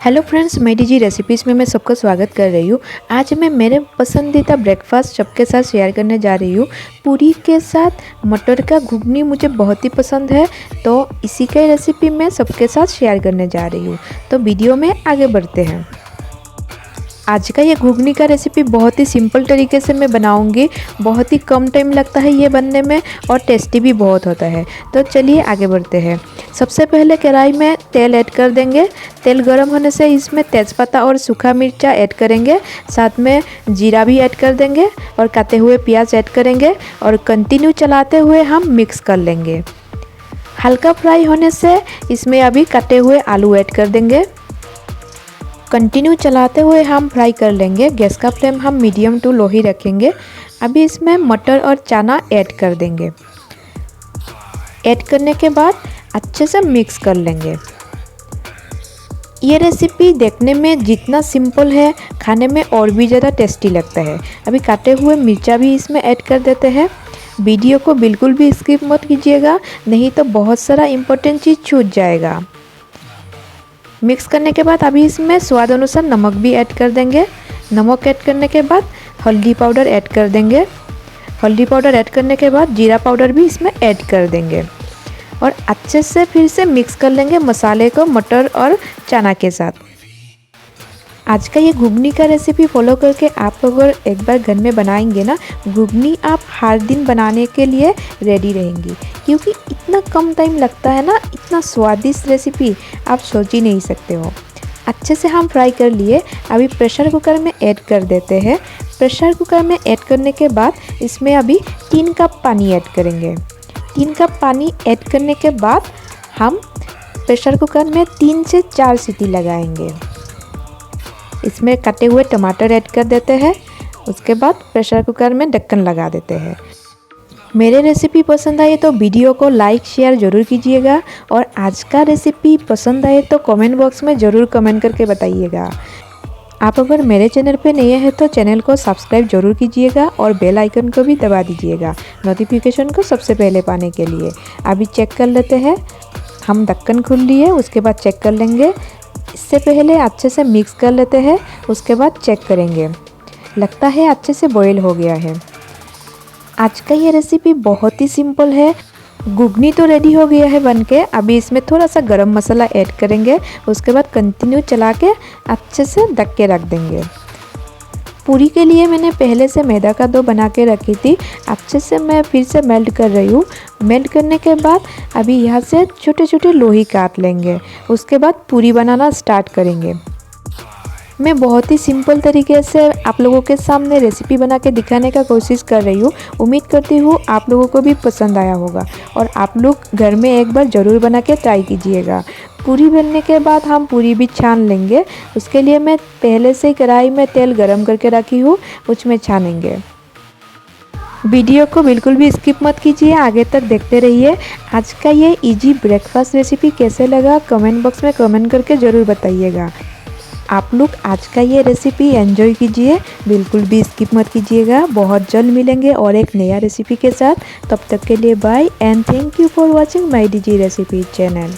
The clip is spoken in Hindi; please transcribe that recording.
हेलो फ्रेंड्स, मैं डीजी रेसिपीज़ में मैं सबका स्वागत कर रही हूँ। आज मैं मेरे पसंदीदा ब्रेकफास्ट सबके साथ शेयर करने जा रही हूँ। पूरी के साथ मटर का घुगनी मुझे बहुत ही पसंद है, तो इसी का रेसिपी मैं सबके साथ शेयर करने जा रही हूँ। तो वीडियो में आगे बढ़ते हैं। आज का ये घुगनी का रेसिपी बहुत ही सिंपल तरीके से मैं बनाऊंगी। बहुत ही कम टाइम लगता है ये बनने में और टेस्टी भी बहुत होता है। तो चलिए आगे बढ़ते हैं। सबसे पहले कढ़ाई में तेल ऐड कर देंगे। तेल गर्म होने से इसमें तेज़पत्ता और सूखा मिर्चा ऐड करेंगे। साथ में जीरा भी ऐड कर देंगे और काटे हुए प्याज ऐड करेंगे और कंटिन्यू चलाते हुए हम मिक्स कर लेंगे। हल्का फ्राई होने से इसमें अभी काटे हुए आलू ऐड कर देंगे। कंटिन्यू चलाते हुए हम फ्राई कर लेंगे। गैस का फ्लेम हम मीडियम टू लो ही रखेंगे। अभी इसमें मटर और चना ऐड कर देंगे। ऐड करने के बाद अच्छे से मिक्स कर लेंगे। ये रेसिपी देखने में जितना सिंपल है, खाने में और भी ज़्यादा टेस्टी लगता है। अभी काटे हुए मिर्चा भी इसमें ऐड कर देते हैं। वीडियो को बिल्कुल भी स्किप मत कीजिएगा, नहीं तो बहुत सारा इम्पोर्टेंट चीज़ छूट जाएगा। मिक्स करने के बाद अभी इसमें स्वाद अनुसार नमक भी ऐड कर देंगे। नमक ऐड करने के बाद हल्दी पाउडर ऐड कर देंगे। हल्दी पाउडर ऐड करने के बाद जीरा पाउडर भी इसमें ऐड कर देंगे और अच्छे से फिर से मिक्स कर लेंगे मसाले को मटर और चना के साथ। आज का ये घुगनी का रेसिपी फॉलो करके आप अगर एक बार घर में बनाएंगे ना, घुगनी आप हर दिन बनाने के लिए रेडी रहेंगी, क्योंकि इतना कम टाइम लगता है ना। इतना स्वादिष्ट रेसिपी आप सोच ही नहीं सकते हो। अच्छे से हम फ्राई कर लिए। अभी प्रेशर कुकर में ऐड कर देते हैं। प्रेशर कुकर में ऐड करने के बाद इसमें अभी 3 कप पानी ऐड करेंगे। 3 कप पानी ऐड करने के बाद हम प्रेशर कुकर में 3 से 4 सीटी लगाएंगे। इसमें कटे हुए टमाटर ऐड कर देते हैं। उसके बाद प्रेशर कुकर में ढक्कन लगा देते हैं। मेरे रेसिपी पसंद आए तो वीडियो को लाइक शेयर ज़रूर कीजिएगा और आज का रेसिपी पसंद आए तो कमेंट बॉक्स में ज़रूर कमेंट करके बताइएगा। आप अगर मेरे चैनल पे नए हैं तो चैनल को सब्सक्राइब जरूर कीजिएगा और बेल आइकन को भी दबा दीजिएगा नोटिफिकेशन को सबसे पहले पाने के लिए। अभी चेक कर लेते हैं। हम ढक्कन खोल लिए, उसके बाद चेक कर लेंगे। इससे पहले अच्छे से मिक्स कर लेते हैं, उसके बाद चेक करेंगे। लगता है अच्छे से बॉईल हो गया है। आज का ये रेसिपी बहुत ही सिंपल है। घुगनी तो रेडी हो गया है बनके। अभी इसमें थोड़ा सा गरम मसाला ऐड करेंगे। उसके बाद कंटिन्यू चला के अच्छे से ढक के रख देंगे। पूरी के लिए मैंने पहले से मैदा का डो बना के रखी थी। अच्छे से मैं फिर से मेल्ट कर रही हूँ। मेल्ट करने के बाद अभी यहाँ से छोटे छोटे लोही काट लेंगे। उसके बाद पूरी बनाना स्टार्ट करेंगे। मैं बहुत ही सिंपल तरीके से आप लोगों के सामने रेसिपी बना के दिखाने का कोशिश कर रही हूँ। उम्मीद करती हूँ आप लोगों को भी पसंद आया होगा और आप लोग घर में एक बार ज़रूर बना के ट्राई कीजिएगा। पूरी बनने के बाद हम पूरी भी छान लेंगे। उसके लिए मैं पहले से ही कढ़ाई में तेल गरम करके रखी हूँ, उसमें छानेंगे। वीडियो को बिल्कुल भी स्किप मत कीजिए, आगे तक देखते रहिए। आज का ये इजी ब्रेकफास्ट रेसिपी कैसे लगा कमेंट बॉक्स में कमेंट करके ज़रूर बताइएगा। आप लोग आज का ये रेसिपी एंजॉय कीजिए, बिल्कुल भी स्किप मत कीजिएगा। बहुत जल्द मिलेंगे और एक नया रेसिपी के साथ। तब तक के लिए bye and thank you for watching my DG recipe channel.